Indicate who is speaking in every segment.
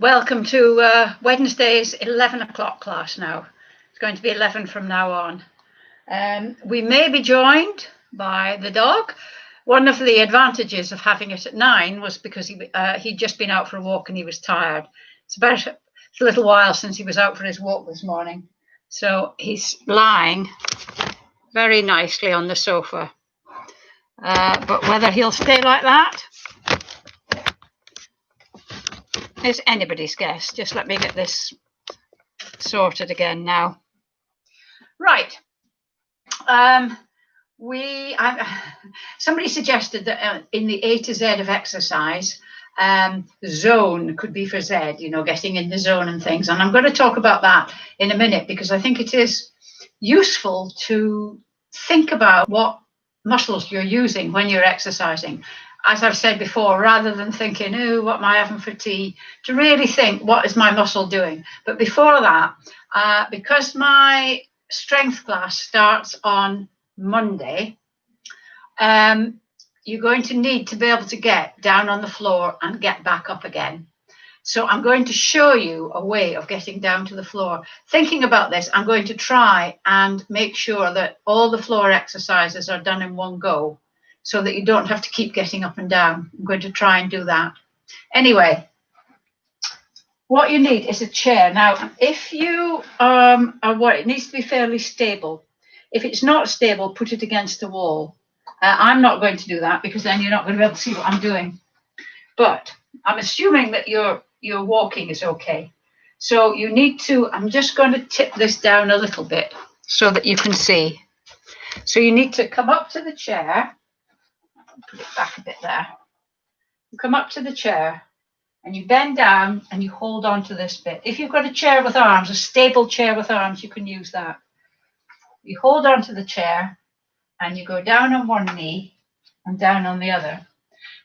Speaker 1: Welcome to Wednesday's 11 o'clock class now. It's going to be 11 from now on. We may be joined by the dog. One of the advantages of having it at 9 was because he'd just been out for a walk and he was tired. It's a little while since he was out for his walk this morning. So he's lying very nicely on the sofa. But whether he'll stay like that is anybody's guess. Just let me get this sorted again now. Right. Somebody suggested that in the A to Z of exercise, zone could be for Z, getting in the zone and things. And I'm going to talk about that in a minute because I think it is useful to think about what muscles you're using when you're exercising. As I've said before, rather than thinking, oh, what am I having for tea, to really think, what is my muscle doing? But before that, because my strength class starts on Monday, you're going to need to be able to get down on the floor and get back up again. So I'm going to show you a way of getting down to the floor. Thinking about this, I'm going to try and make sure that all the floor exercises are done in one go, so that you don't have to keep getting up and down. I'm going to try and do that. Anyway, what you need is a chair. Now, if you it needs to be fairly stable. If it's not stable, put it against the wall. I'm not going to do that because then you're not going to be able to see what I'm doing. But I'm assuming that your walking is okay. So you need to, I'm just going to tip this down a little bit so that you can see. So you need to come up to the chair. Put it back a bit there. You come up to the chair and you bend down and you hold on to this bit. If you've got a chair with arms, a stable chair with arms, you can use that. You hold on to the chair and you go down on one knee and down on the other.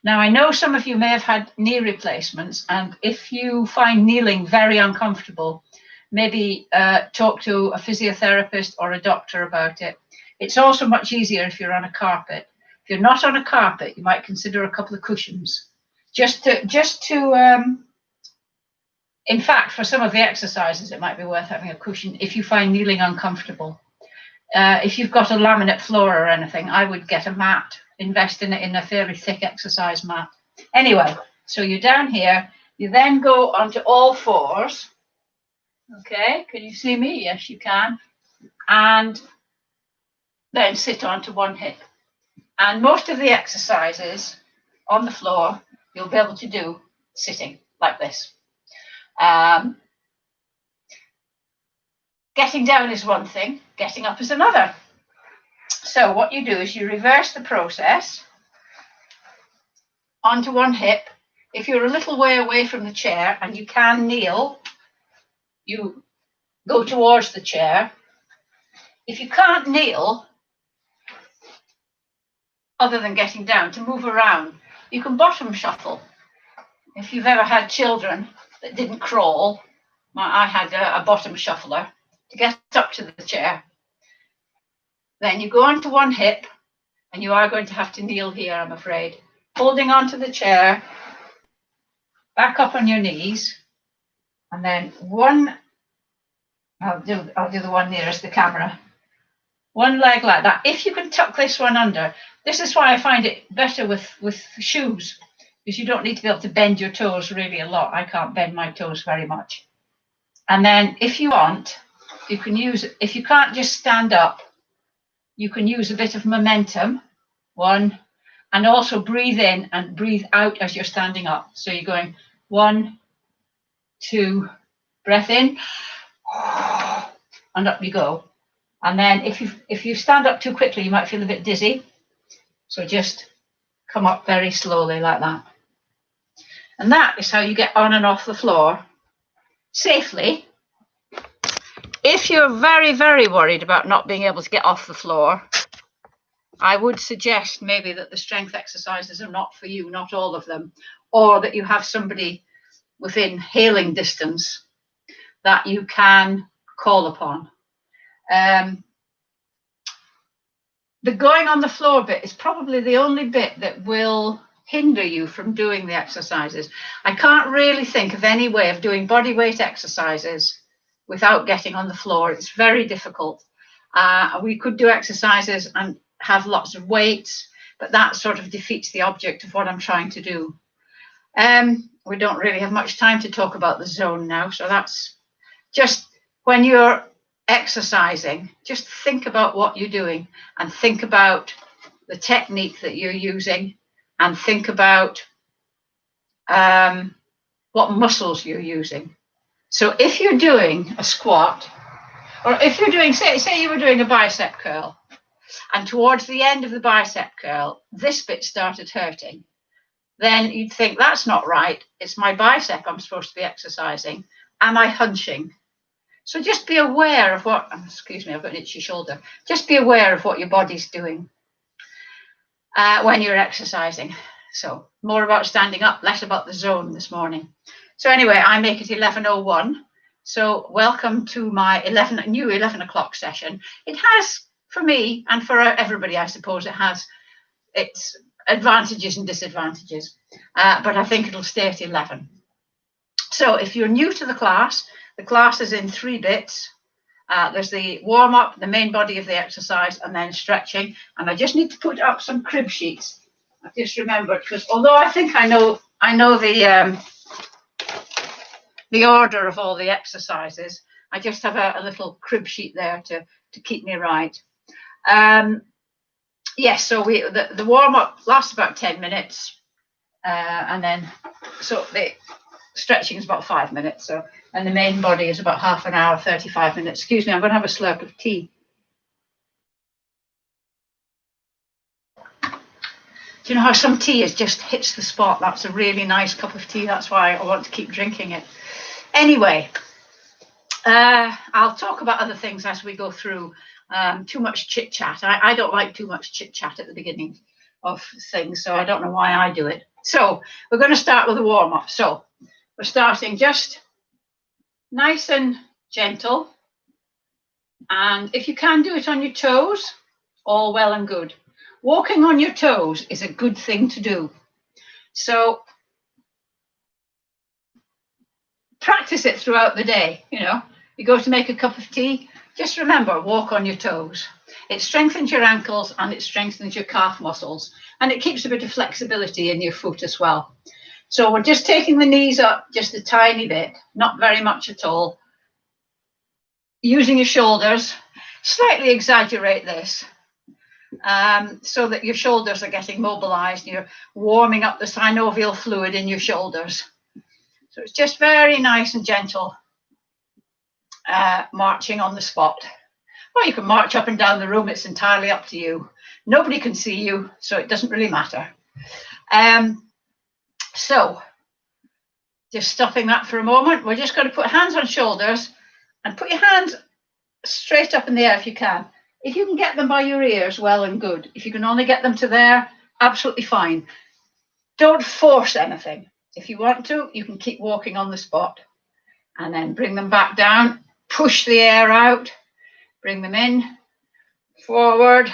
Speaker 1: Now, I know some of you may have had knee replacements, and if you find kneeling very uncomfortable, maybe talk to a physiotherapist or a doctor about it. It's also much easier if you're on a carpet. If you're not on a carpet, you might consider a couple of cushions. In fact, for some of the exercises, it might be worth having a cushion if you find kneeling uncomfortable. If you've got a laminate floor or anything, I would get a mat, invest in it in a fairly thick exercise mat. Anyway, so you're down here, you then go onto all fours. Okay, can you see me? Yes, you can. And then sit onto one hip. And most of the exercises on the floor, you'll be able to do sitting like this. Getting down is one thing, getting up is another. So what you do is you reverse the process onto one hip. If you're a little way away from the chair and you can kneel, you go towards the chair. If you can't kneel, other than getting down, to move around, you can bottom shuffle. If you've ever had children that didn't crawl, I had a bottom shuffler to get up to the chair. Then you go onto one hip, and you are going to have to kneel here, I'm afraid. Holding onto the chair, back up on your knees, and then I'll do the one nearest the camera. One leg like that. If you can tuck this one under, this is why I find it better with shoes, because you don't need to be able to bend your toes really a lot. I can't bend my toes very much. And then if you want, you can use, if you can't just stand up, you can use a bit of momentum, one, and also breathe in and breathe out as you're standing up. So you're going 1, 2, breath in, and up you go. And then if you stand up too quickly, you might feel a bit dizzy. So just come up very slowly like that. And that is how you get on and off the floor safely. If you're very, very worried about not being able to get off the floor, I would suggest maybe that the strength exercises are not for you, not all of them, or that you have somebody within hailing distance that you can call upon. The going on the floor bit is probably the only bit that will hinder you from doing the exercises. I can't really think of any way of doing body weight exercises without getting on the floor. It's very difficult. We could do exercises and have lots of weights, but that sort of defeats the object of what I'm trying to do. We don't really have much time to talk about the zone now, so that's just when you're exercising, just think about what you're doing and think about the technique that you're using and think about what muscles you're using. So if you're doing a squat, or if you're doing, say you were doing a bicep curl, and towards the end of the bicep curl, this bit started hurting, then you'd think, that's not right. It's my bicep I'm supposed to be exercising. Am I hunching? So just be aware of what, excuse me, I've got an itchy shoulder. Just be aware of what your body's doing when you're exercising. So more about standing up, less about the zone this morning. So anyway, I make it 11:01. So welcome to my new 11 o'clock session. It has, for me and for everybody, I suppose, it has its advantages and disadvantages. But I think it'll stay at 11. So if you're new to the class is in 3 bits. There's the warm-up, the main body of the exercise, and then stretching. And I just need to put up some crib sheets. I've just remembered, because although I think I know the order of all the exercises, I just have a little crib sheet there to keep me right. Yes, so the warm-up lasts about 10 minutes, and then so the stretching is about 5 minutes. So, and the main body is about half an hour, 35 minutes. Excuse me, I'm going to have a slurp of tea. Do you know how some tea just hits the spot? That's a really nice cup of tea. That's why I want to keep drinking it. Anyway, I'll talk about other things as we go through. Too much chit chat. I don't like too much chit chat at the beginning of things, so I don't know why I do it. So we're going to start with a warm up. So we're starting just nice and gentle. And if you can do it on your toes, all well and good. Walking on your toes is a good thing to do. So practice it throughout the day. You know, you go to make a cup of tea, just remember, walk on your toes. It strengthens your ankles and it strengthens your calf muscles, and it keeps a bit of flexibility in your foot as well. So we're just taking the knees up just a tiny bit, not very much at all. Using your shoulders, slightly exaggerate this so that your shoulders are getting mobilized. You're warming up the synovial fluid in your shoulders. So it's just very nice and gentle marching on the spot. Or you can march up and down the room. It's entirely up to you. Nobody can see you, so it doesn't really matter. So just stopping that for a moment, we're just going to put hands on shoulders and put your hands straight up in the air if you can. If you can get them by your ears, well and good. If you can only get them to there, absolutely fine. Don't force anything. If you want to, you can keep walking on the spot and then bring them back down, push the air out, bring them in, forward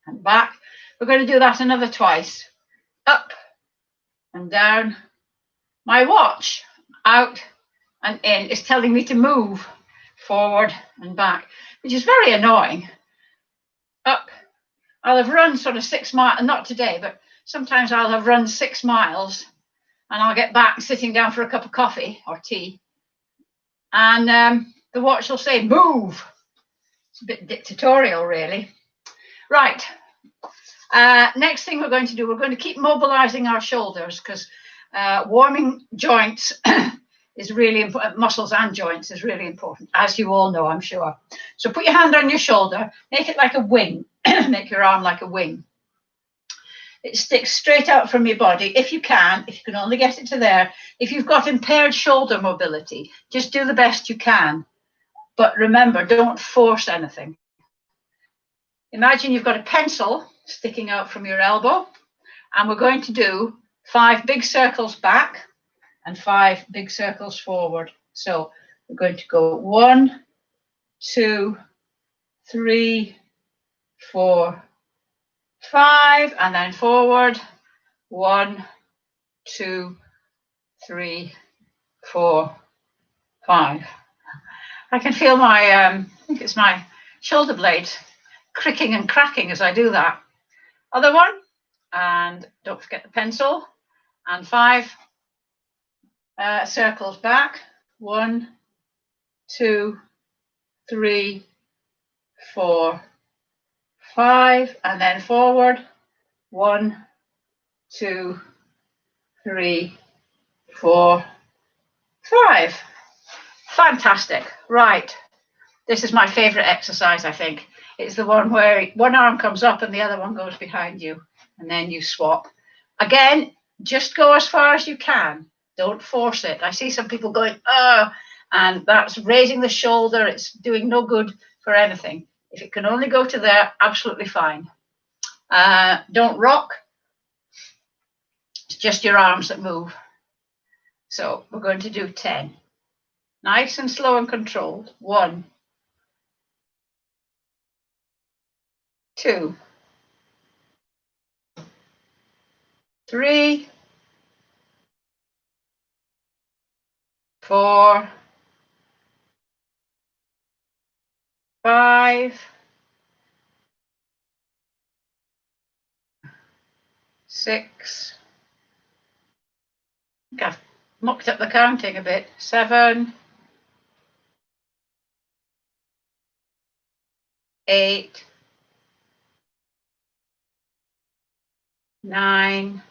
Speaker 1: and back. We're going to do that another twice. Up and down. My watch, out and in, is telling me to move forward and back, which is very annoying. Up. I'll have run sort of 6 miles, not today, but sometimes I'll have run 6 miles and I'll get back sitting down for a cup of coffee or tea. And the watch will say, move. It's a bit dictatorial, really. Right. Next thing we're going to do, we're going to keep mobilizing our shoulders, because warming joints is really important. Muscles and joints is really important, as you all know, I'm sure. So put your hand on your shoulder, make it like a wing, make your arm like a wing. It sticks straight out from your body if you can only get it to there. If you've got impaired shoulder mobility, just do the best you can. But remember, don't force anything. Imagine you've got a pencil sticking out from your elbow, and we're going to do 5 big circles back and 5 big circles forward. So we're going to go 1, 2, 3, 4, 5, and then forward. 1, 2, 3, 4, 5. I can feel my, I think it's my shoulder blades cricking and cracking as I do that. Other one, and don't forget the pencil, and 5 circles back. 1, 2, 3, 4, 5, and then forward. 1, 2, 3, 4, 5. Fantastic. Right. This is my favorite exercise, I think. It's the one where one arm comes up and the other one goes behind you, and then you swap. Again, just go as far as you can. Don't force it. I see some people going, and that's raising the shoulder. It's doing no good for anything. If it can only go to there, absolutely fine. Don't rock. It's just your arms that move. So we're going to do 10. Nice and slow and controlled. 1, 2, 3, 4, 5, 6. I think I've mucked up the counting a bit. 7, 8, 9,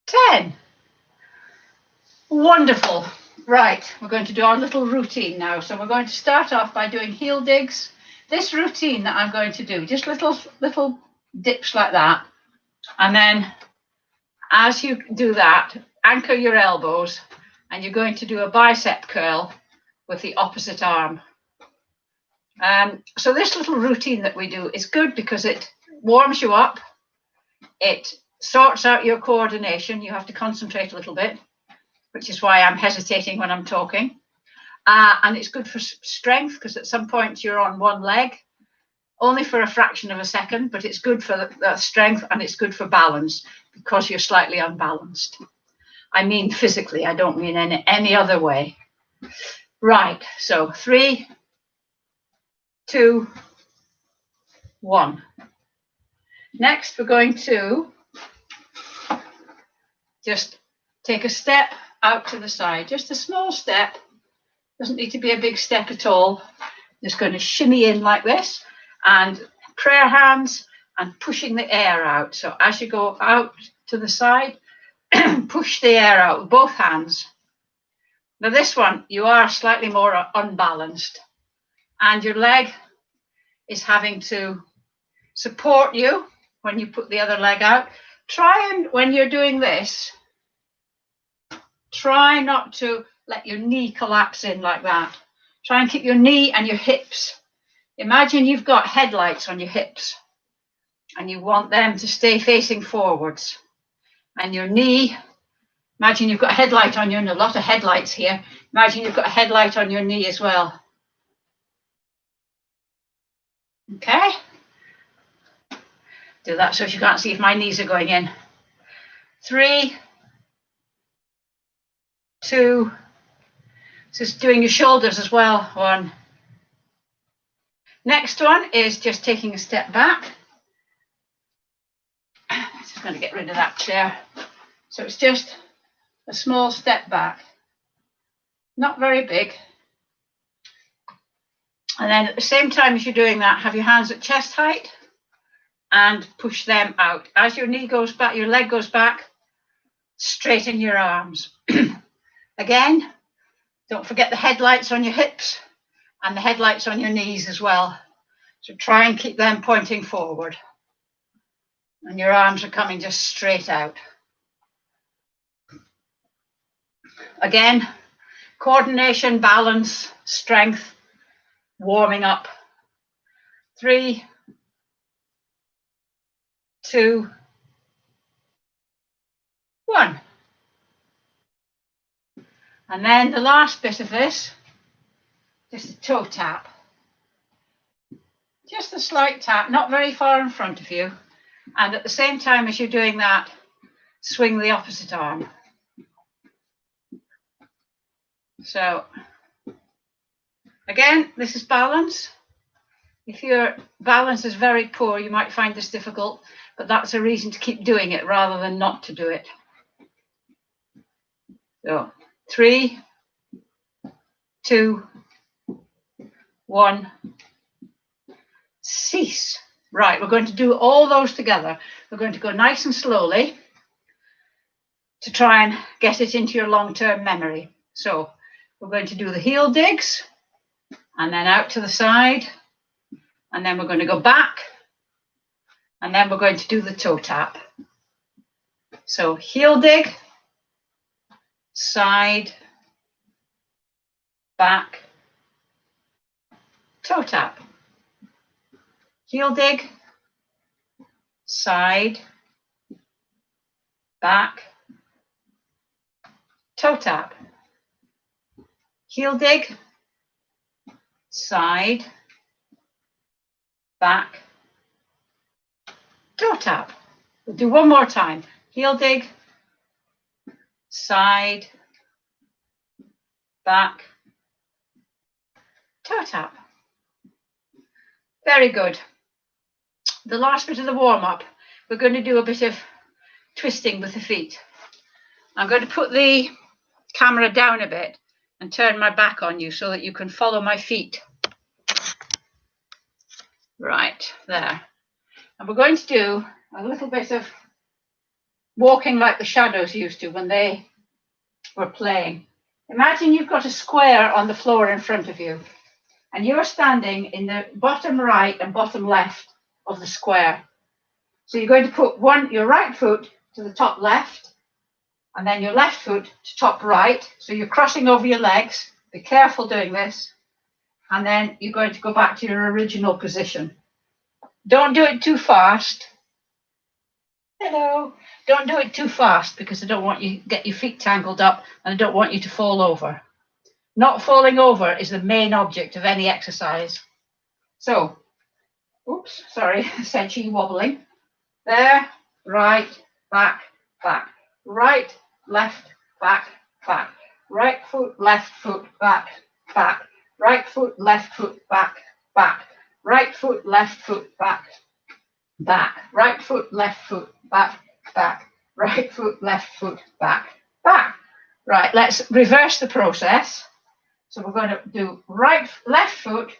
Speaker 1: 10. Wonderful. Right, we're going to do our little routine now. So we're going to start off by doing heel digs. This routine that I'm going to do, just little dips like that. And then as you do that, anchor your elbows, and you're going to do a bicep curl with the opposite arm. So this little routine that we do is good because it warms you up. It sorts out your coordination. You have to concentrate a little bit, which is why I'm hesitating when I'm talking. And it's good for strength because at some point you're on one leg, only for a fraction of a second, but it's good for the strength, and it's good for balance because you're slightly unbalanced. I mean physically, I don't mean any other way. Right, so 3, 2, 1. Next, we're going to just take a step out to the side, just a small step. Doesn't need to be a big step at all. Just going to shimmy in like this, and prayer hands and pushing the air out. So as you go out to the side, push the air out with both hands. Now this one, you are slightly more unbalanced, and your leg is having to support you when you put the other leg out. Try and, when you're doing this, try not to let your knee collapse in like that. Try and keep your knee and your hips. Imagine you've got headlights on your hips and you want them to stay facing forwards. And your knee, imagine you've got a headlight on your knee, a lot of headlights here. Imagine you've got a headlight on your knee as well. Okay? Do that so you can't see if my knees are going in. 3, 2, just doing your shoulders as well. 1. Next one is just taking a step back. Just going to get rid of that chair. So it's just a small step back, not very big. And then at the same time as you're doing that, have your hands at chest height and push them out. As your knee goes back, your leg goes back, straighten your arms. Again, don't forget the headlights on your hips and the headlights on your knees as well. So try and keep them pointing forward. And your arms are coming just straight out. Again, coordination, balance, strength, warming up. 3, 2, 1. And then the last bit of this, just a toe tap. Just a slight tap, not very far in front of you. And at the same time as you're doing that, swing the opposite arm. So again, this is balance. If your balance is very poor, you might find this difficult, but that's a reason to keep doing it rather than not to do it. So 3, 2, 1, cease. Right, we're going to do all those together. We're going to go nice and slowly to try and get it into your long-term memory. So we're going to do the heel digs and then out to the side, and then we're going to go back, and then we're going to do the toe tap. So heel dig, side, back, toe tap. Heel dig, side, back, toe tap. Heel dig, side, back, toe tap. We'll do one more time. Heel dig, side, back, toe tap. Very good. The last bit of the warm-up, we're going to do a bit of twisting with the feet. I'm going to put the camera down a bit and turn my back on you so that you can follow my feet. Right, there. And we're going to do a little bit of walking like the Shadows used to when they were playing. Imagine you've got a square on the floor in front of you, and you're standing in the bottom right and bottom left of the square. So you're going to put your right foot to the top left, and then your left foot to top right. So you're crossing over your legs. Be careful doing this. And then you're going to go back to your original position. Don't do it too fast. Hello. Don't do it too fast because I don't want you to get your feet tangled up and I don't want you to fall over. Not falling over is the main object of any exercise. So, oops, sorry, essentially wobbling. There, right, back, back. Right, left, back, back. Right foot, left foot, back, back. Right foot, left foot, back, back. Right foot, left foot, back, back. Right foot, left foot, back, back. Right foot, left foot, back, back. Right, let's reverse the process. So we're going to do left foot,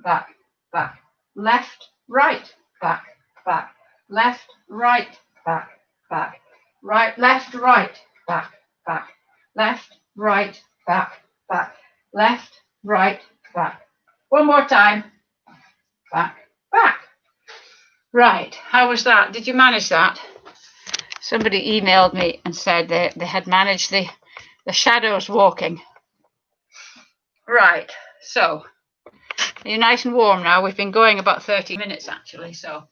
Speaker 1: back, back. Left, right, back, back. Left, right, back, back. Right, left, right, back, back. Left, right, back, back. Left, right, back. One more time. Back, back. Right, how was that? Did you manage that? Somebody emailed me and said they had managed the Shadows walking. Right, so you're nice and warm now. We've been going about 30 minutes actually. So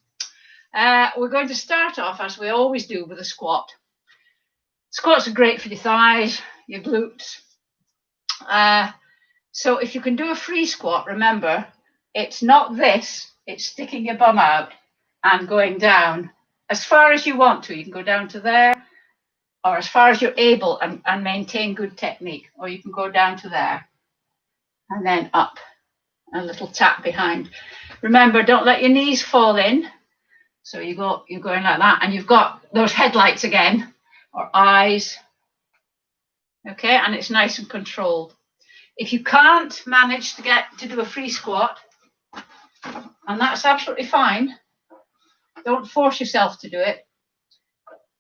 Speaker 1: we're going to start off as we always do with a squat. Squats are great for your thighs, your glutes. So if you can do a free squat, remember, it's not this, it's sticking your bum out and going down as far as you want to. You can go down to there or as far as you're able and maintain good technique, or you can go down to there and then up, a little tap behind. Remember, don't let your knees fall in. So you're going like that, and you've got those headlights again, or eyes. Okay, and it's nice and controlled. If you can't manage to do a free squat, and that's absolutely fine, don't force yourself to do it.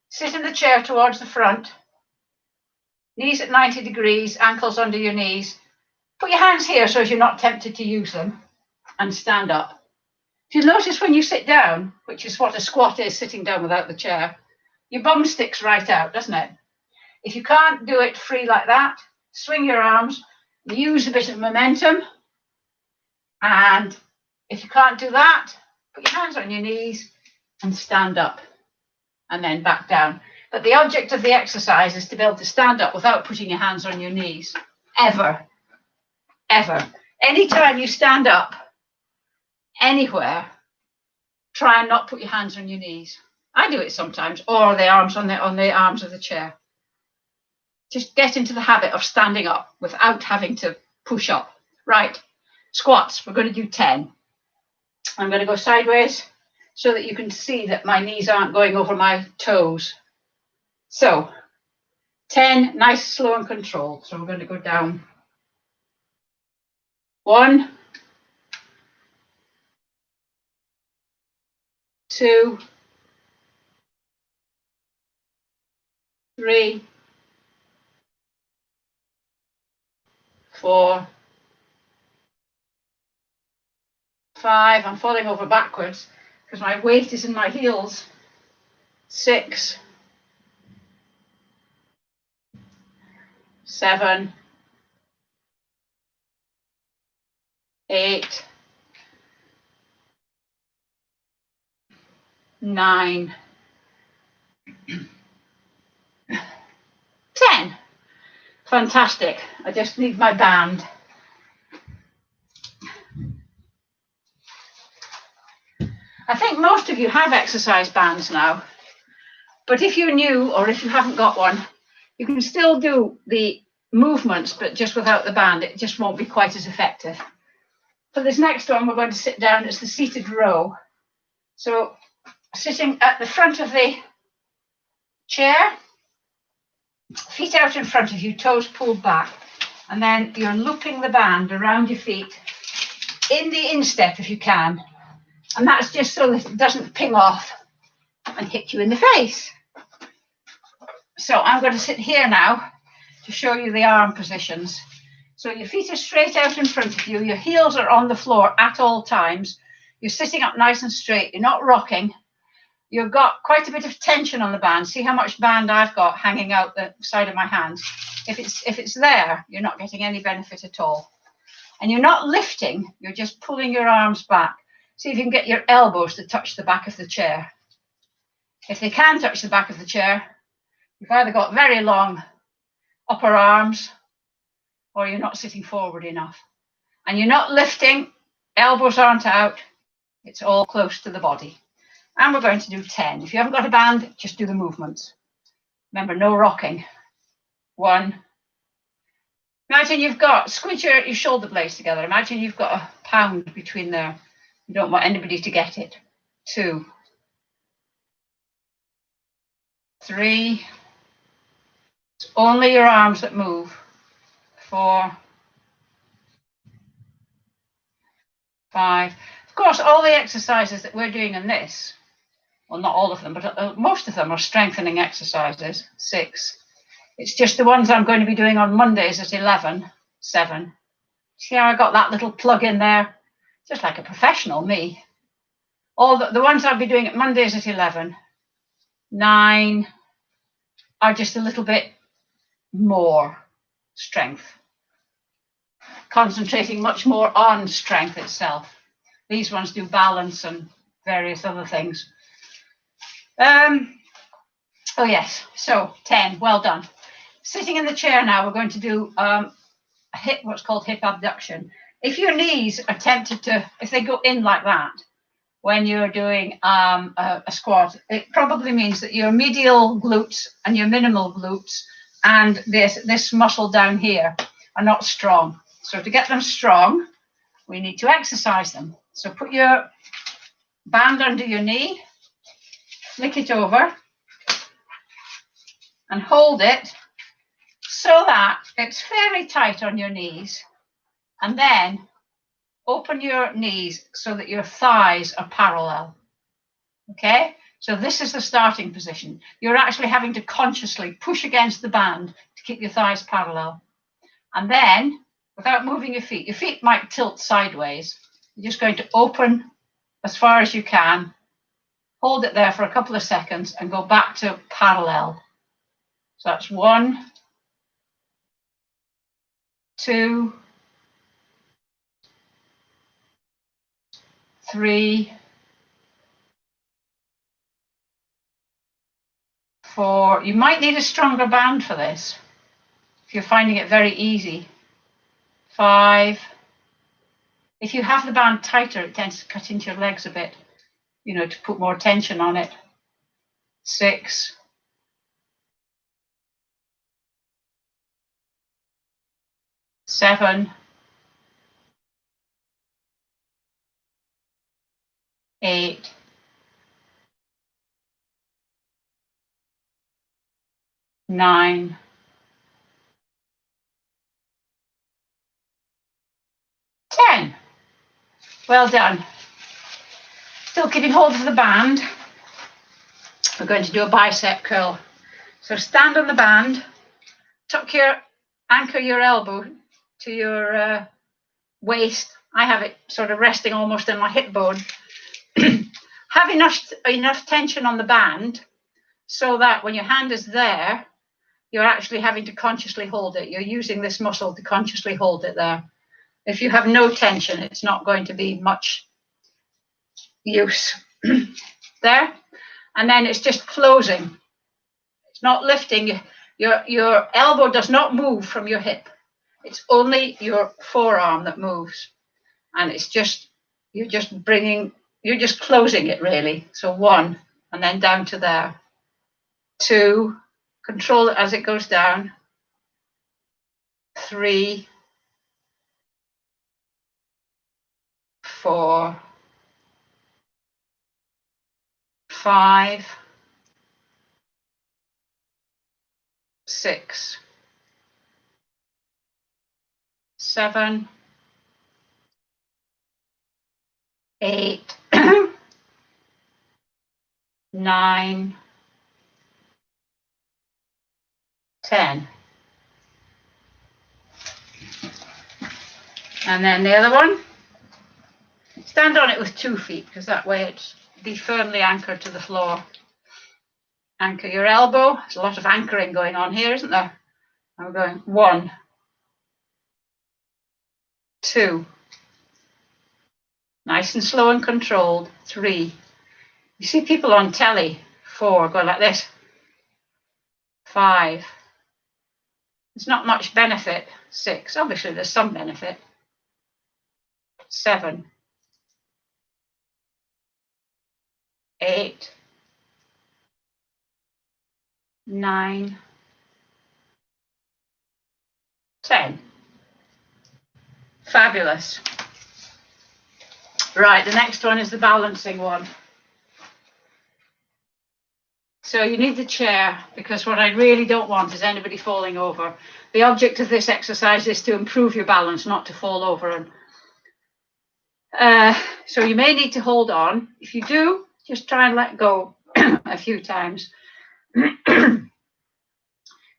Speaker 1: Sit in the chair towards the front, knees at 90 degrees, ankles under your knees. Put your hands here so as you're not tempted to use them, and stand up. If you notice when you sit down, which is what a squat is, sitting down without the chair, your bum sticks right out, doesn't it? If you can't do it free like that, swing your arms, use a bit of momentum. And if you can't do that, put your hands on your knees and stand up and then back down. But the object of the exercise is to be able to stand up without putting your hands on your knees. Ever. Anytime you stand up anywhere, try and not put your hands on your knees. I do it sometimes, or the arms on the arms of the chair. Just get into the habit of standing up without having to push up. Right, squats, we're going to do 10. I'm going to go sideways so that you can see that my knees aren't going over my toes. So 10, nice, slow and controlled. So we're going to go down. 1, 2, 3, 4, 5. I'm falling over backwards because my weight is in my heels. 6, 7, 8, 9, 10. Fantastic. I just need my band. I think most of you have exercise bands now, but if you're new or if you haven't got one, you can still do the movements, but just without the band. It just won't be quite as effective. For this next one, we're going to sit down. It's the seated row. So sitting at the front of the chair, feet out in front of you, toes pulled back, and then you're looping the band around your feet in the instep if you can. And that's just so that it doesn't ping off and hit you in the face. So I'm going to sit here now to show you the arm positions. So your feet are straight out in front of you. Your heels are on the floor at all times. You're sitting up nice and straight. You're not rocking. You've got quite a bit of tension on the band. See how much band I've got hanging out the side of my hands. If it's there, you're not getting any benefit at all. And you're not lifting. You're just pulling your arms back. See if you can get your elbows to touch the back of the chair. If they can touch the back of the chair, you've either got very long upper arms or you're not sitting forward enough. And you're not lifting, elbows aren't out, it's all close to the body. And we're going to do 10. If you haven't got a band, just do the movements. Remember, no rocking. 1. Imagine you've got, squeeze your shoulder blades together. Imagine you've got a pound between there. You don't want anybody to get it. 2, 3. It's only your arms that move. 4, 5. Of course, all the exercises that we're doing in this, well, not all of them, but most of them are strengthening exercises. 6. It's just the ones I'm going to be doing on Mondays at 11. 7. See how I got that little plug in there? Just like a professional, me. All the ones I'll be doing at Mondays at 11. 9 are just a little bit more strength. Concentrating much more on strength itself. These ones do balance and various other things. Oh yes, so 10, well done. Sitting in the chair now, we're going to do what's called hip abduction. If your knees are tempted to, if they go in like that, when you're doing a squat, it probably means that your medial glutes and your minimal glutes and this muscle down here are not strong. So to get them strong, we need to exercise them. So put your band under your knee, flick it over, and hold it so that it's fairly tight on your knees. And then open your knees so that your thighs are parallel. Okay? So this is the starting position. You're actually having to consciously push against the band to keep your thighs parallel. And then, without moving your feet might tilt sideways. You're just going to open as far as you can, hold it there for a couple of seconds and go back to parallel. So that's 1, 2, 3, 4. You might need a stronger band for this if you're finding it very easy. 5. If you have the band tighter, it tends to cut into your legs a bit. you know, to put more tension on it. 6, 7, 8, 9, 10. Well done. Still keeping hold of the band. We're going to do a bicep curl. So stand on the band, anchor your elbow to your waist. I have it sort of resting almost in my hip bone. Have enough tension on the band so that when your hand is there, you're actually having to consciously hold it. You're using this muscle to consciously hold it there. If you have no tension, it's not going to be much use. There. And then it's just closing. It's not lifting. Your elbow does not move from your hip. It's only your forearm that moves. And it's just, you're just closing it really. So 1, and then down to there. 2, control it as it goes down. 3, 4, 5, 6, 7, 8, 9, 10. And then the other one, stand on it with 2 feet, because that way it's be firmly anchored to the floor. Anchor your elbow. There's a lot of anchoring going on here, isn't there? And we're going 1, 2. Nice and slow and controlled. 3. You see people on telly. 4, go like this. 5. There's not much benefit. 6. Obviously, there's some benefit. 7, 8, 9, 10. Fabulous. Right, the next one is the balancing one. So you need the chair, because what I really don't want is anybody falling over. The object of this exercise is to improve your balance, not to fall over. And so you may need to hold on. If you do, just try and let go a few times.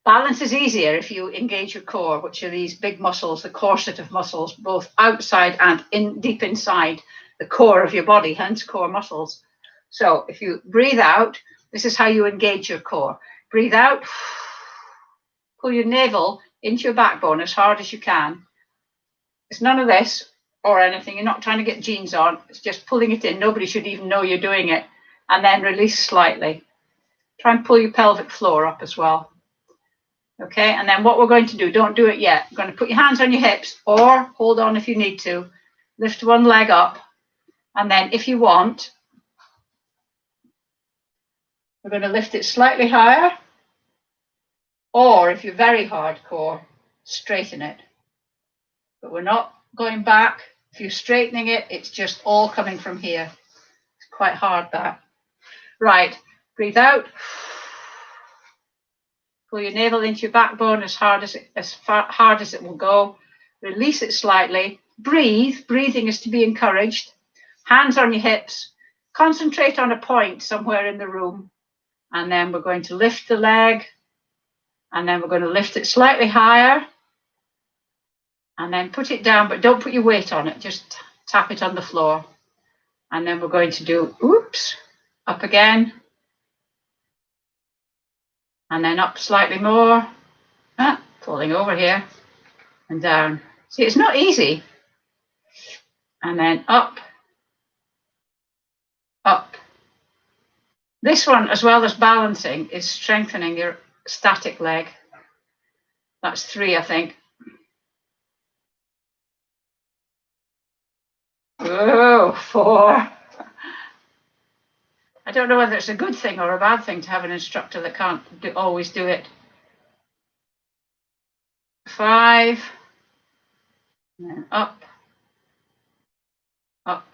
Speaker 1: Balance is easier if you engage your core, which are these big muscles, the corset of muscles, both outside and deep inside the core of your body, hence core muscles. So if you breathe out, this is how you engage your core. Breathe out, pull your navel into your backbone as hard as you can. It's none of this or anything. You're not trying to get jeans on. It's just pulling it in. Nobody should even know you're doing it. And then release slightly. Try and pull your pelvic floor up as well. Okay, and then what we're going to do, don't do it yet. You're going to put your hands on your hips or hold on if you need to. Lift one leg up. And then if you want, we're going to lift it slightly higher. Or if you're very hardcore, straighten it. But we're not going back. If you're straightening it, it's just all coming from here. It's quite hard, that. Right, breathe out. Pull your navel into your backbone as hard as it will go. Release it slightly. Breathe. Breathing is to be encouraged. Hands on your hips. Concentrate on a point somewhere in the room. And then we're going to lift the leg. And then we're going to lift it slightly higher. And then put it down, but don't put your weight on it. Just tap it on the floor. And then we're going to do, oops, up again. And then up slightly more. Falling over here. And down. See, it's not easy. And then up. Up. This one, as well as balancing, is strengthening your static leg. That's 3, I think. Oh, 4. I don't know whether it's a good thing or a bad thing to have an instructor that can't always do it. 5, and then up, up,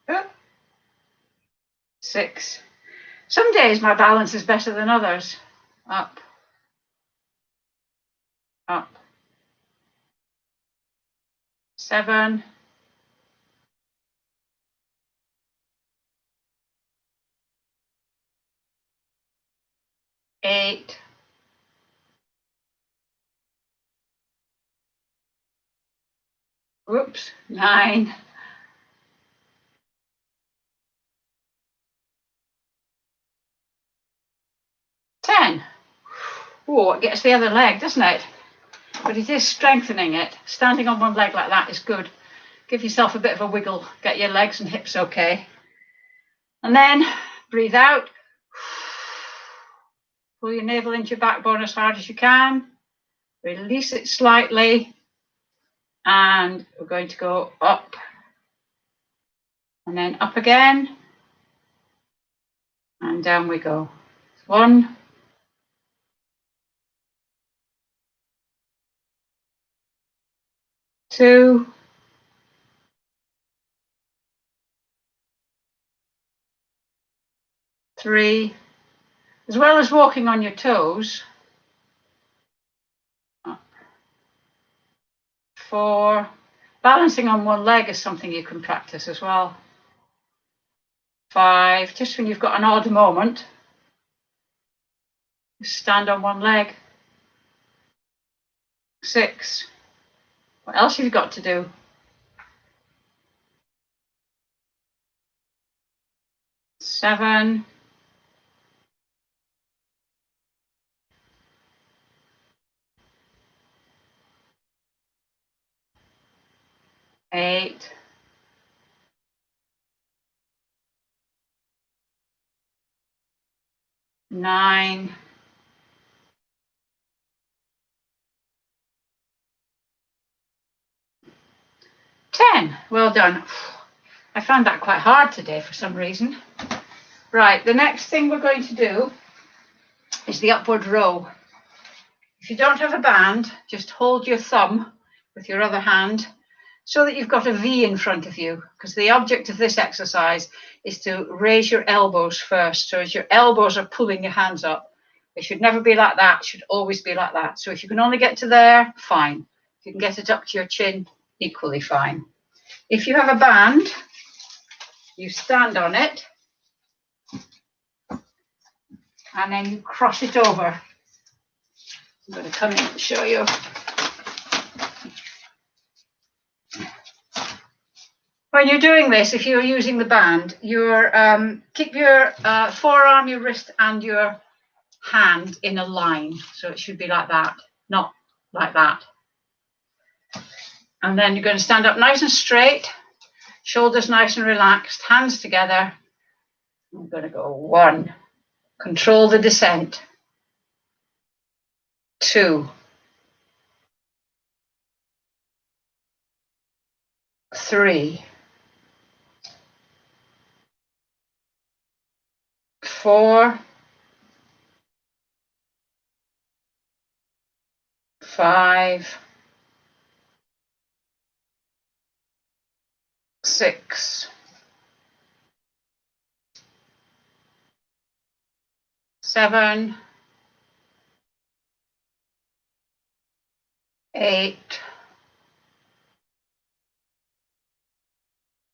Speaker 1: up. 6. Some days my balance is better than others. Up, up. 7. 8. 9. 10. Oh, it gets the other leg, doesn't it? But it is strengthening it. Standing on one leg like that is good. Give yourself a bit of a wiggle. Get your legs and hips okay. And then breathe out. Pull your navel into your backbone as hard as you can. Release it slightly. And we're going to go up. And then up again. And down we go. 1. 2. 3. As well as walking on your toes. 4. Balancing on one leg is something you can practice as well. 5. Just when you've got an odd moment, just stand on one leg. 6. What else have you got to do? 7. 8. 9. 10. Well done. I found that quite hard today for some reason. Right, the next thing we're going to do is the upward row. If you don't have a band, just hold your thumb with your other hand so that you've got a V in front of you, because the object of this exercise is to raise your elbows first. So as your elbows are pulling your hands up, it should never be like that. It should always be like that. So if you can only get to there, fine. If you can get it up to your chin, equally fine. If you have a band, you stand on it and then you cross it over. I'm going to come in and show you. When you're doing this, if you're using the band, keep your forearm, your wrist, and your hand in a line. So it should be like that, not like that. And then you're going to stand up nice and straight, shoulders nice and relaxed, hands together. I'm going to go 1. Control the descent. 2. 3. 4. 5. 6. 7. 8.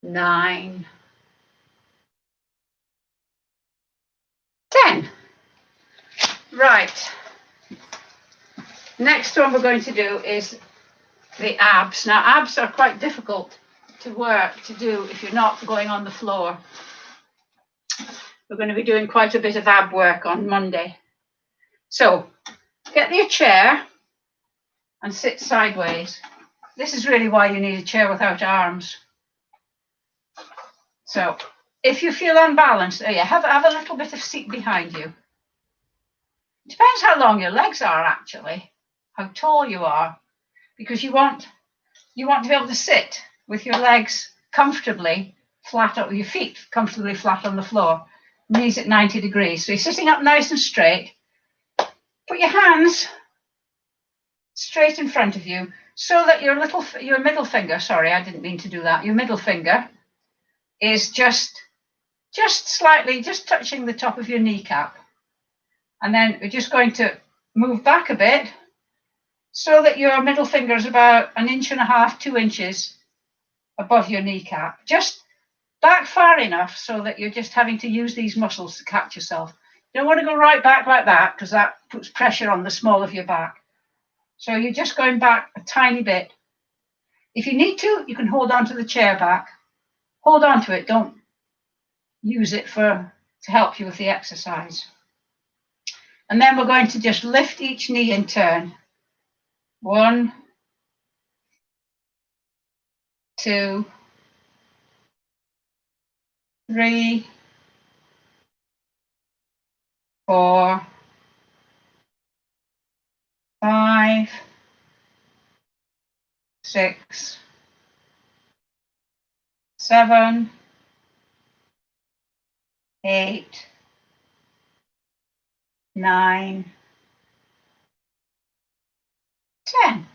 Speaker 1: 9. 10. Right. Next one we're going to do is the abs. Now, abs are quite difficult to do if you're not going on the floor. We're going to be doing quite a bit of ab work on Monday. So, get your chair and sit sideways. This is really why you need a chair without arms. So, if you feel unbalanced, have a little bit of seat behind you. Depends how long your legs are, actually, how tall you are, because you want to be able to sit with your legs comfortably flat, your feet comfortably flat on the floor. knees at 90 degrees. So you're sitting up nice and straight. Put your hands straight in front of you so that your middle finger, sorry, I didn't mean to do that. Your middle finger is just slightly, just touching the top of your kneecap. And then we're just going to move back a bit so that your middle finger is about 1.5 inches, 2 inches above your kneecap. Just back far enough so that you're just having to use these muscles to catch yourself. You don't want to go right back like that because that puts pressure on the small of your back. So you're just going back a tiny bit. If you need to, you can hold on to the chair back. Hold on to it. Don't use it to help you with the exercise. And then we're going to just lift each knee in turn. 1, 2, 3, 4, 5, 6, 7, 8, 9, 10.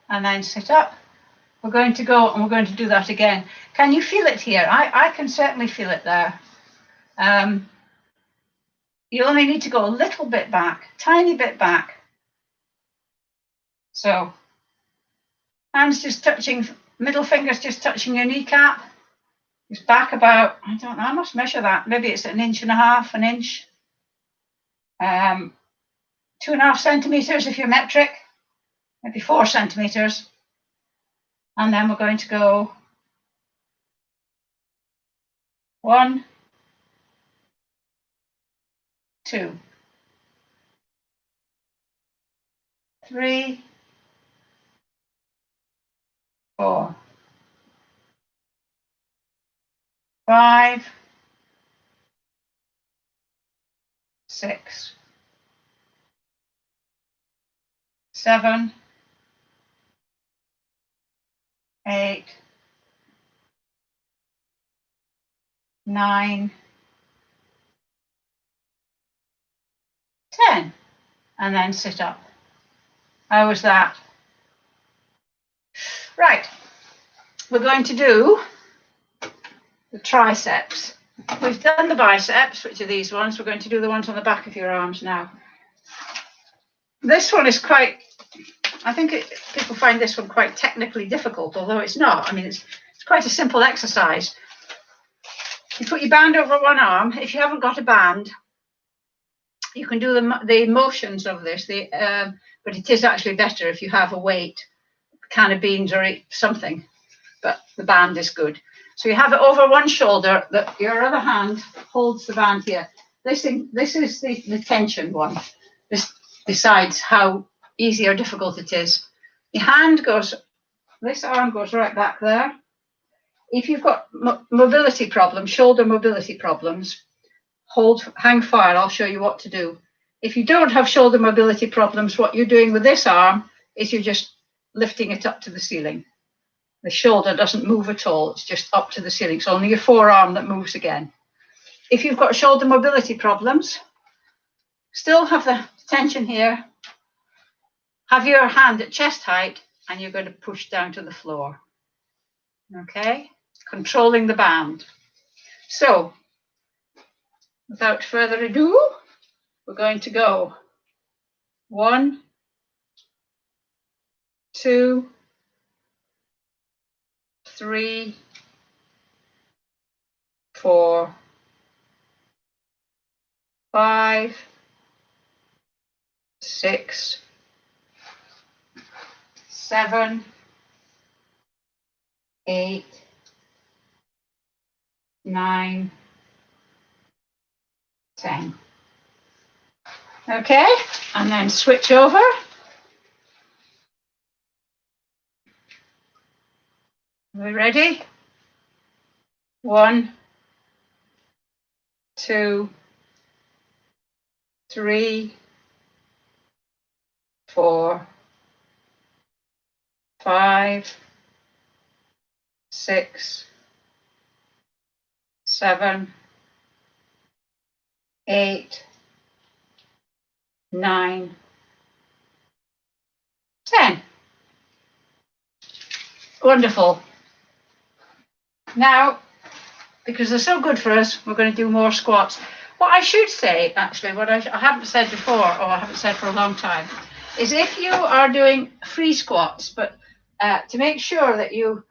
Speaker 1: And then sit up. We're going to go and we're going to do that again. Can you feel it here? I can certainly feel it there. You only need to go a little bit back, tiny bit back. So hands just touching, middle fingers just touching your kneecap. Just back about, I don't know, I must measure that. Maybe it's 1.5 inches, 1 inch. 2.5 centimeters if you're metric, maybe 4 centimeters. And then we're going to go 1, 2, 3, 4, 5, 6, 7, 8, 9, 10. And then sit up. How was that? Right. We're going to do the triceps. We've done the biceps, which are these ones. We're going to do the ones on the back of your arms now. This one is quite, I think people find this one quite technically difficult, although it's not. I mean, it's quite a simple exercise. You put your band over one arm. If you haven't got a band, you can do the motions of this, but it is actually better if you have a weight, a can of beans or something, but the band is good. So you have it over one shoulder, your other hand holds the band here. This is the tension one. This decides how easy or difficult it is. Your hand goes, this arm goes right back there. If you've got mobility problems, shoulder mobility problems, hang fire, I'll show you what to do. If you don't have shoulder mobility problems, what you're doing with this arm is you're just lifting it up to the ceiling. The shoulder doesn't move at all, it's just up to the ceiling. It's only your forearm that moves again. If you've got shoulder mobility problems, still have the tension here, have your hand at chest height, and you're going to push down to the floor. Okay, controlling the band. So, without further ado, we're going to go 1, 2, 3, 4, 5, 6, 7, 8, 9, 10. Okay, and then switch over. Are we ready? 1, 2, 3, 4, 5, 6, 7, 8, 9, 10. Wonderful. Now, because they're so good for us, we're going to do more squats. What I should say, actually, what I haven't said before, or I haven't said for a long time, is if you are doing free squats, but to make sure that your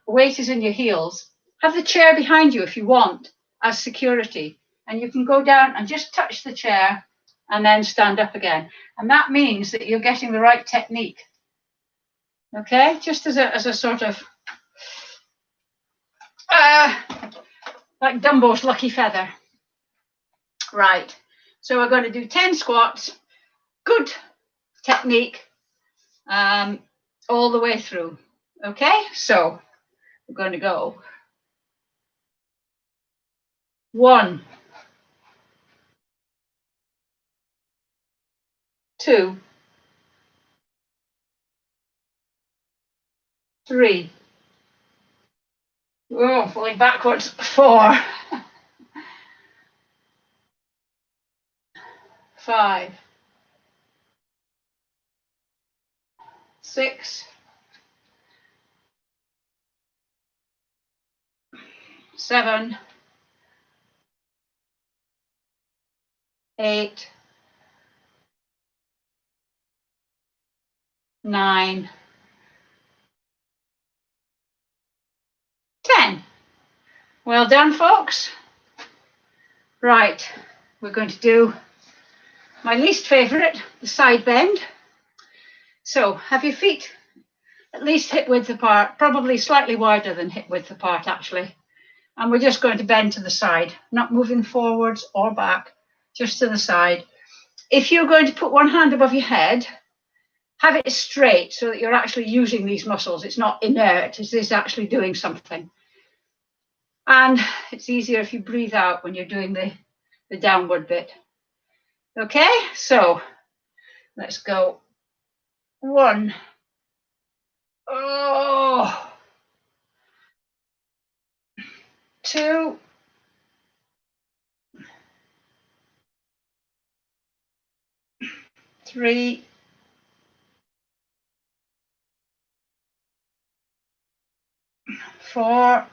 Speaker 1: weight is in your heels, have the chair behind you if you want as security. And you can go down and just touch the chair and then stand up again. And that means that you're getting the right technique. Okay, just as a sort of like Dumbo's lucky feather. Right, so we're going to do 10 squats, good technique, all the way through. Okay, so we're going to go 1, 2, 3. Oh, falling backwards. 4, 5, 6, 7, 8, 9, 10. Well done, folks. Right, we're going to do my least favorite, the side bend. So have your feet at least hip width apart, probably slightly wider than hip width apart actually. And we're just going to bend to the side, not moving forwards or back, just to the side. If you're going to put one hand above your head, have it straight so that you're actually using these muscles. It's not inert, it is actually doing something. And it's easier if you breathe out when you're doing the downward bit. Okay, so let's go. 1. Oh. 2. 3. 4.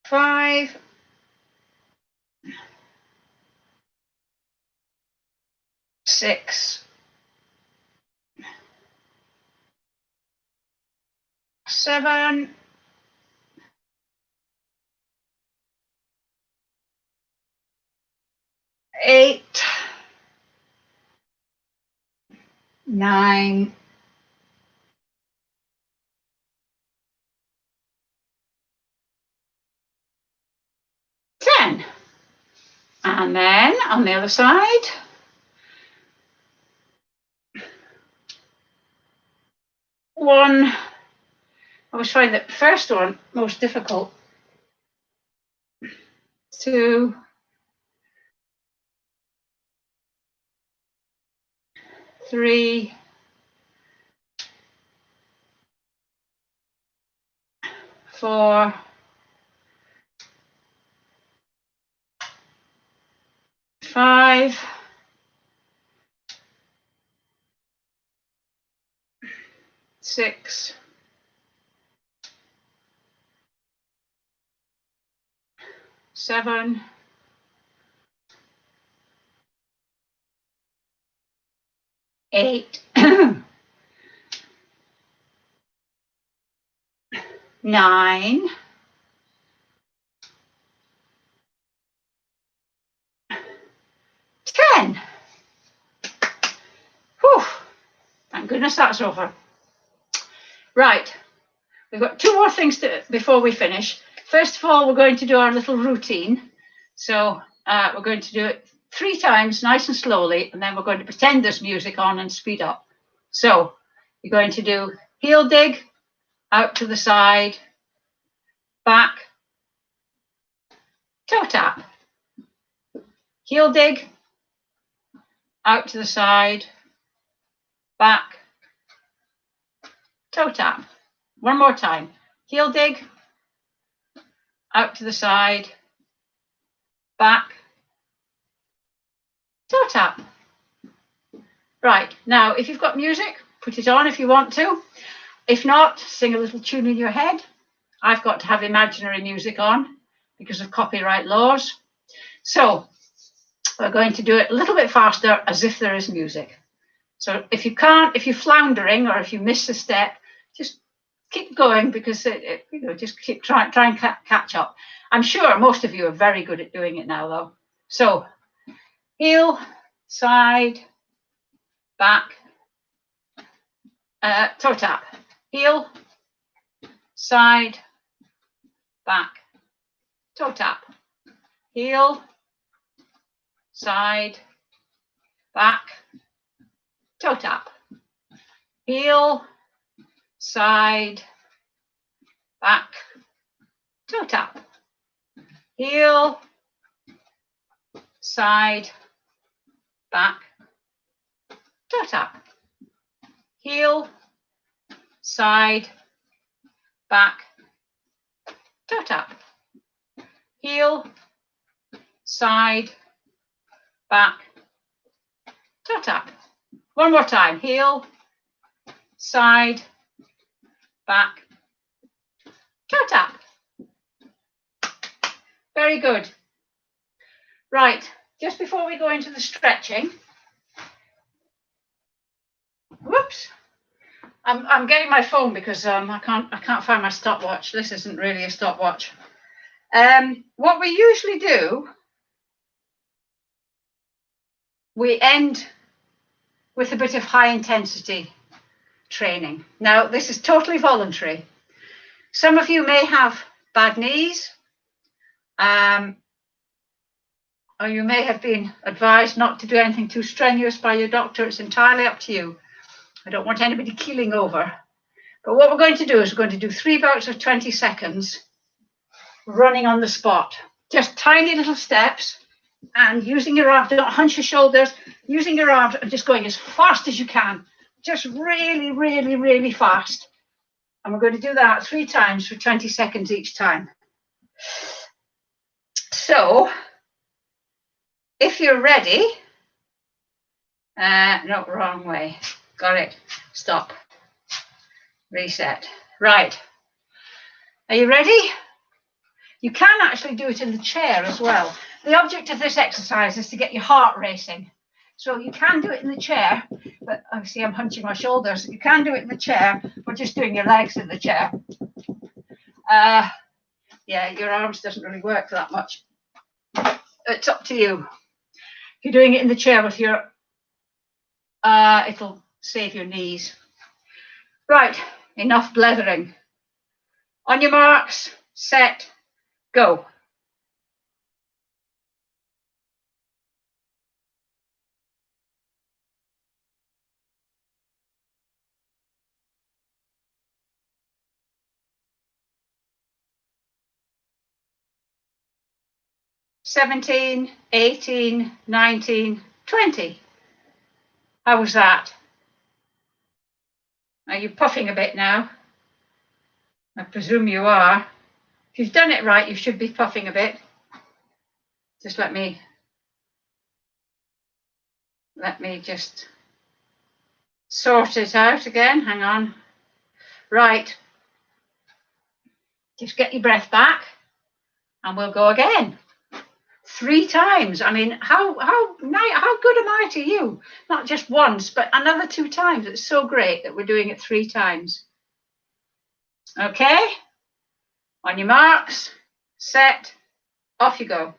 Speaker 1: 5. 6. 7. 8. 9. 10. And then on the other side. 1. I always find the first one most difficult. 2. 3. 4. 5. 6. 7. 8. 9. 10. Whew. Thank goodness that's over. Right, we've got 2 more things before we finish. First of all, we're going to do our little routine. So we're going to do it 3 times, nice and slowly, and then we're going to pretend there's music on and speed up. So you're going to do heel dig, out to the side, back, toe tap. Heel dig, out to the side, back, toe tap. One more time. Heel dig, out to the side, back, toe tap. Right, now if you've got music, put it on if you want to. If not, sing a little tune in your head. I've got to have imaginary music on because of copyright laws. So we're going to do it a little bit faster as if there is music. So if you can't, if you're floundering or if you miss a step, just keep going because just keep try and catch up. I'm sure most of you are very good at doing it now though. So heel, side, back, toe tap, heel, side, back, toe tap, heel, side, back, toe tap, heel, side, back, toe tap, heel, side, back, toe tap, heel, side, back, toe tap, heel, side, back, toe tap. One more time, heel, side, back, toe tap. Very good. Right, just before we go into the stretching, whoops, I'm getting my phone because I can't find my stopwatch. This isn't really a stopwatch. What we usually do, we end with a bit of high intensity training. Now, this is totally voluntary. Some of you may have bad knees, or you may have been advised not to do anything too strenuous by your doctor. It's entirely up to you. I don't want anybody keeling over. But what we're going to do is we're going to do 3 bouts of 20 seconds running on the spot. Just tiny little steps and using your arms, don't hunch your shoulders, using your arms and just going as fast as you can. Just really, really, really fast. And we're going to do that 3 times for 20 seconds each time. So, if you're ready, no, wrong way. Got it. Stop. Reset. Right. Are you ready? You can actually do it in the chair as well. The object of this exercise is to get your heart racing. So you can do it in the chair, but obviously I'm hunching my shoulders. You can do it in the chair, or just doing your legs in the chair. Yeah, your arms doesn't really work that much. It's up to you. If you're doing it in the chair with your, it'll save your knees. Right, enough blethering. On your marks, set, go. $17, $18, $19, $20. How was that? Are you puffing a bit now? I presume you are. If you've done it right, you should be puffing a bit. Just let me just sort it out again. Hang on. Right. Just get your breath back and we'll go again. 3 times. I mean, how good am I to you? Not just once, but another 2 times. It's so great that we're doing it 3 times. Okay? On your marks, set, off you go.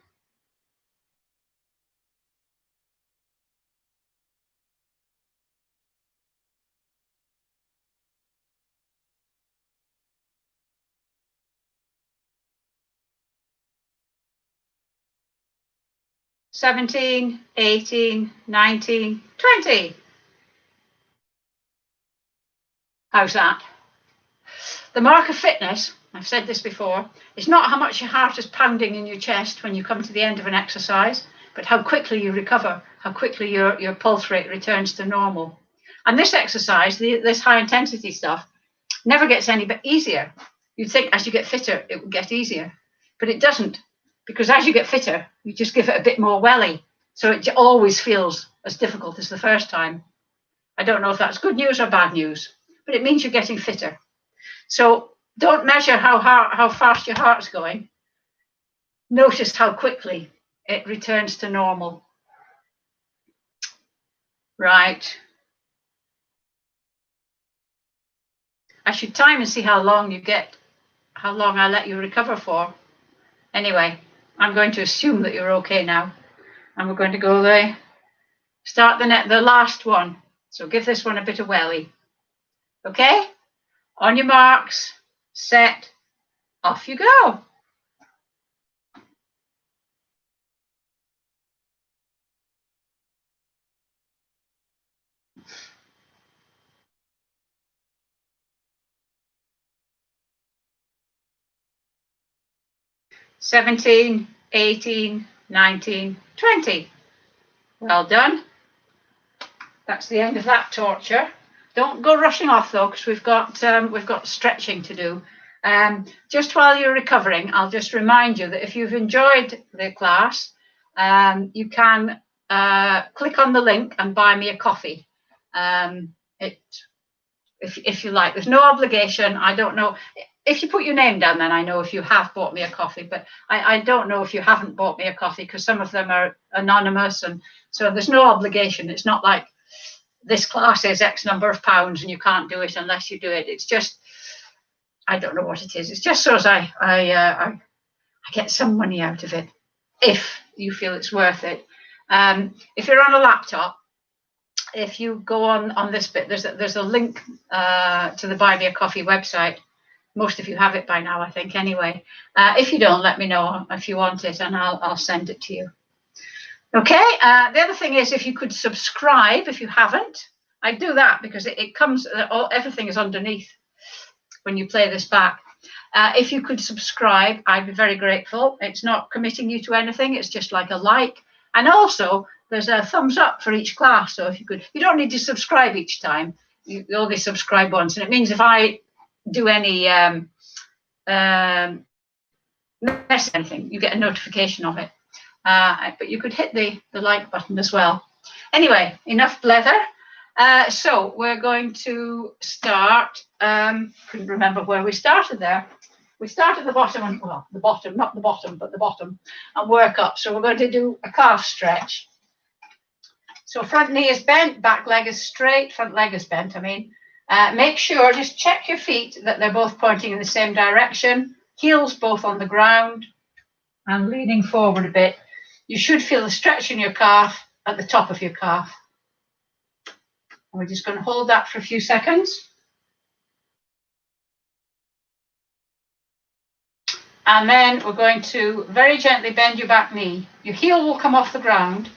Speaker 1: $17, $18, $19, $20. How's that? The mark of fitness, I've said this before, is not how much your heart is pounding in your chest when you come to the end of an exercise, but how quickly you recover, how quickly your pulse rate returns to normal. And this exercise, this high intensity stuff, never gets any easier. You'd think as you get fitter, it would get easier. but it doesn't, because as you get fitter, you just give it a bit more welly. So it always feels as difficult as the first time. I don't know if that's good news or bad news, but it means you're getting fitter. So don't measure how fast your heart's going. Notice how quickly it returns to normal. Right. I should time and see how long I let you recover for. Anyway, I'm going to assume that you're okay now. And we're going to go there. Start the last one. So give this one a bit of welly. Okay? On your marks, set, off you go. "17, 18, 19, 20. Well done. That's the end of that torture. Don't go rushing off though, because we've got stretching to do. Just while you're recovering, I'll just remind you that if you've enjoyed the class, you can click on the link and buy me a coffee. If you like. There's no obligation. I don't know. If you put your name down, then I know if you have bought me a coffee, but I don't know if you haven't bought me a coffee, because some of them are anonymous, and so there's no obligation. It's not like this class is X number of pounds and you can't do it unless you do it. It's just, I don't know what it is. It's just so as I get some money out of it, if you feel it's worth it. If you're on a laptop, if you go on this bit, there's a link to the Buy Me a Coffee website. Most of you have it by now, I think, anyway. If you don't, let me know if you want it, and I'll send it to you. Okay, the other thing is, if you could subscribe if you haven't. I do that because it comes, everything is underneath when you play this back. If you could subscribe, I'd be very grateful. It's not committing you to anything, it's just like a like. And also, there's a thumbs up for each class. So if you could, you don't need to subscribe each time. You only subscribe once. And it means if I do any mess anything, you get a notification of it. But you could hit the like button as well. Anyway, enough blether. So we're going to start. Couldn't remember where we started there. We start at the bottom, and well, the bottom, not the bottom, but the bottom, and work up. So we're going to do a calf stretch. So front knee is bent, back leg is straight, front leg is bent, I mean. Make sure, just check your feet that they're both pointing in the same direction, heels both on the ground, and leaning forward a bit. You should feel the stretch in your calf at the top of your calf. And we're just going to hold that for a few seconds. And then we're going to very gently bend your back knee. Your heel will come off the ground.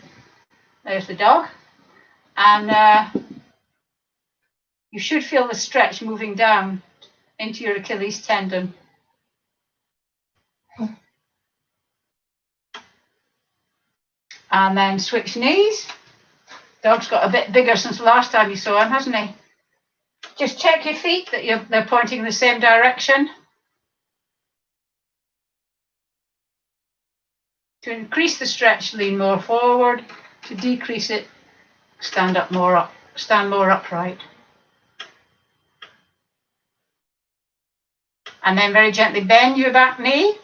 Speaker 1: There's the dog. And you should feel the stretch moving down into your Achilles tendon. And then switch knees. Dog's got a bit bigger since the last time you saw him, hasn't he? Just check your feet that they're pointing in the same direction. To increase the stretch, lean more forward. To decrease it, stand more upright. And then very gently bend your back knee.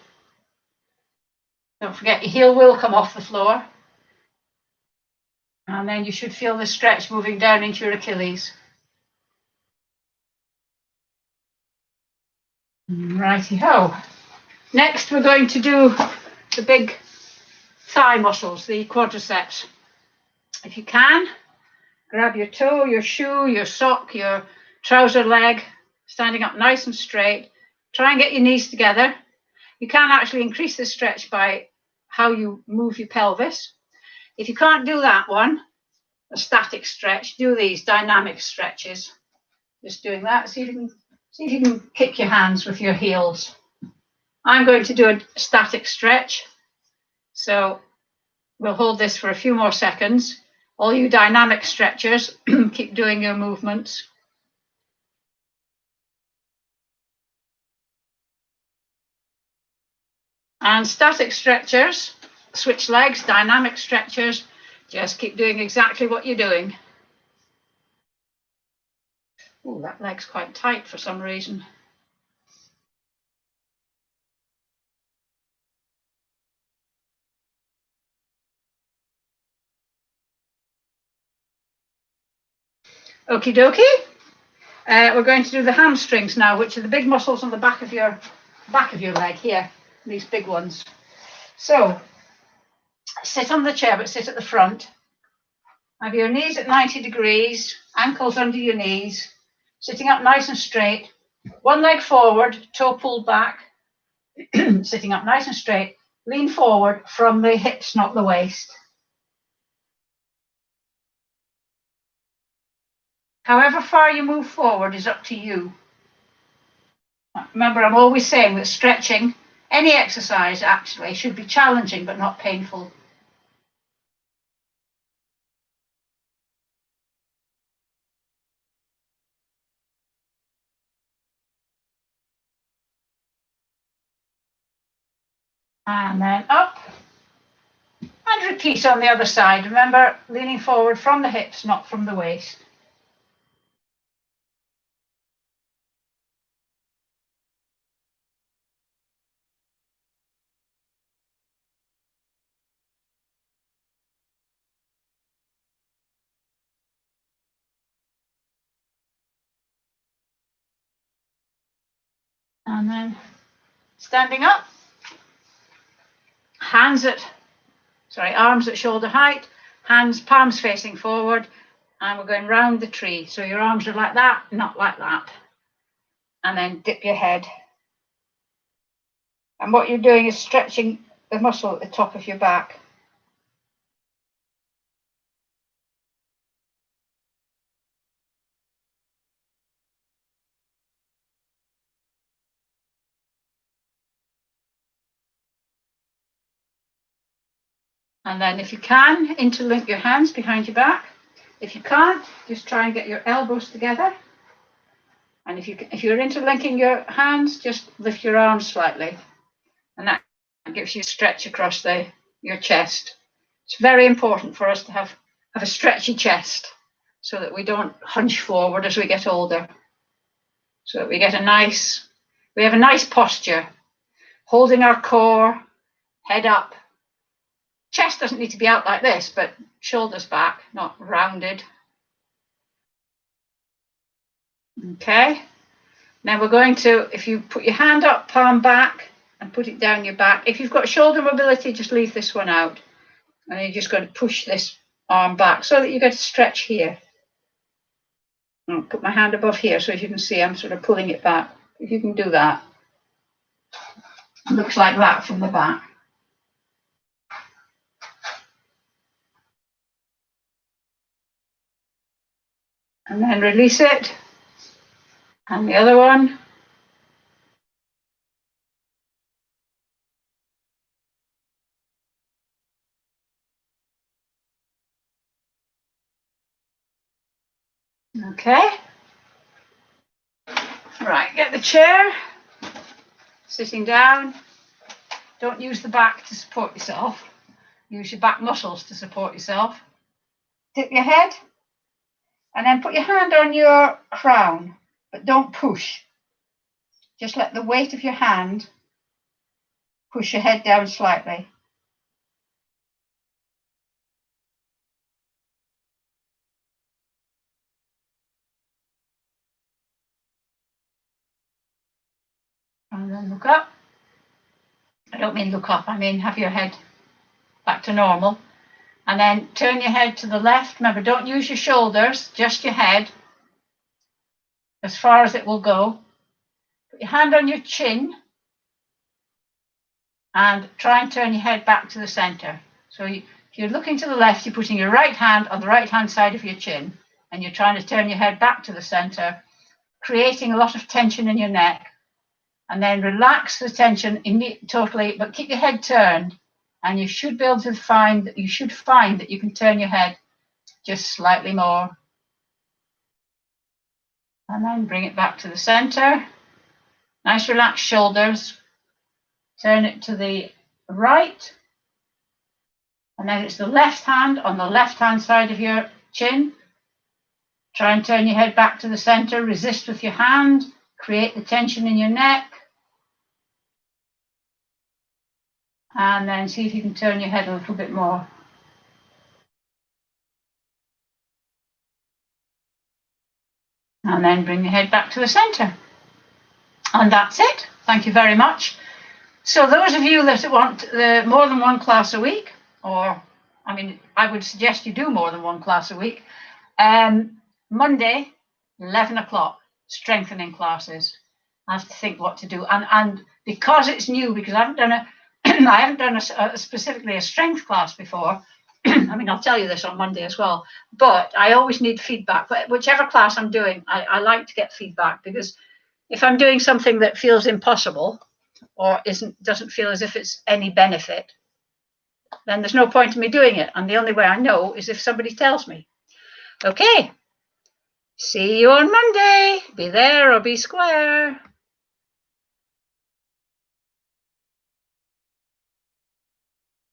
Speaker 1: Don't forget your heel will come off the floor. And then you should feel the stretch moving down into your Achilles. Righty-ho. Next, we're going to do the big thigh muscles, the quadriceps. If you can, grab your toe, your shoe, your sock, your trouser leg, standing up nice and straight. Try and get your knees together. You can actually increase the stretch by how you move your pelvis. If you can't do that one, a static stretch, do these dynamic stretches. Just doing that. See if you can kick your hands with your heels. I'm going to do a static stretch. So we'll hold this for a few more seconds. All you dynamic stretchers, keep doing your movements. And static stretchers, switch legs, dynamic stretchers, just keep doing exactly what you're doing. Oh, that leg's quite tight for some reason. Okie dokie. We're going to do the hamstrings now, which are the big muscles on the back of your leg here, these big ones. So sit on the chair, but sit at the front. Have your knees at 90 degrees, ankles under your knees, sitting up nice and straight. One leg forward, toe pulled back, sitting up nice and straight. Lean forward from the hips, not the waist. However far you move forward is up to you. Remember, I'm always saying that stretching, any exercise actually, should be challenging but not painful. And then up. And repeat on the other side. Remember, leaning forward from the hips, not from the waist. And then standing up. Arms at shoulder height, palms facing forward, and we're going round the tree. So your arms are like that, not like that. And then dip your head. And what you're doing is stretching the muscle at the top of your back. And then if you can, interlink your hands behind your back. If you can't, just try and get your elbows together. And if you're interlinking your hands, just lift your arms slightly. And that gives you a stretch across your chest. It's very important for us to have a stretchy chest so that we don't hunch forward as we get older. So that we have a nice posture, holding our core, head up. Chest doesn't need to be out like this, but shoulders back, not rounded. Okay. Now we're going to, if you put your hand up, palm back, and put it down your back. If you've got shoulder mobility, just leave this one out. And you're just going to push this arm back so that you get a stretch here. I'll put my hand above here so as you can see I'm sort of pulling it back. If you can do that. It looks like that from the back. And then release it. And the other one. Okay. Right, get the chair. Sitting down. Don't use the back to support yourself. Use your back muscles to support yourself. Tip your head. And then put your hand on your crown, but don't push. Just let the weight of your hand push your head down slightly. And then look up. I don't mean look up, I mean have your head back to normal. And then turn your head to the left. Remember, don't use your shoulders, just your head, as far as it will go. Put your hand on your chin and try and turn your head back to the center. So if you're looking to the left, you're putting your right hand on the right-hand side of your chin, and you're trying to turn your head back to the center, creating a lot of tension in your neck. And then relax the tension totally, but keep your head turned. And you should be able to find that you can turn your head just slightly more. And then bring it back to the center. Nice relaxed shoulders. turn it to the right, and then it's the left hand on the left-hand side of your chin. Try and turn your head back to the center, resist with your hand, create the tension in your neck. And then see if you can turn your head a little bit more. And then bring your head back to the center. And that's it. Thank you very much. So those of you that want more than one class a week, or I mean, I would suggest you do more than one class a week. Monday, 11 o'clock, strengthening classes. I have to think what to do. And because it's new, because I haven't done specifically a strength class before. I mean, I'll tell you this on Monday as well, but I always need feedback. But whichever class I'm doing, I like to get feedback, because if I'm doing something that feels impossible or doesn't feel as if it's any benefit, then there's no point in me doing it. And the only way I know is if somebody tells me. Okay, see you on Monday. Be there or be square.